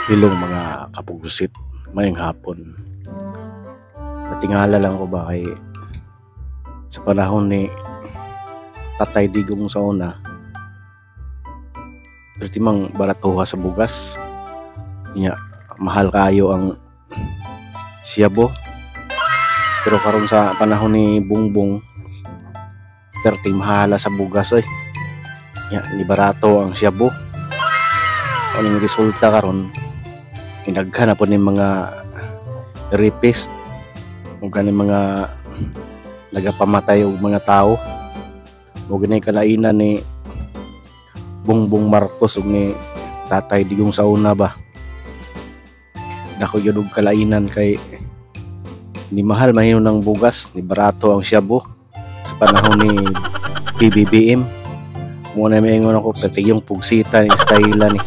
Hilong mga kapugusit, mayang hapon. Natingala lang ko ba kay sa panahon ni Tatay Digong sa una, timang baratuha sa bugas. Nya mahal kayo ang siyabo. Pero karon sa panahon ni Bongbong, perti mahala sa bugas ay. Nya ni barato ang siyabo. Ang resulta karon pinaghanap po ni mga rapist o ganing mga nagapamatay og mga tao o ganay kalainan ni Bongbong Marcos ug ni Tatay Digong sa una ba. Dako gyud og kalainan kay ni mahal mahino ng bugas, ni barato ang siyabo sa panahon ni PBBM. Muna may ingon ako pati yung pugsita ni style ni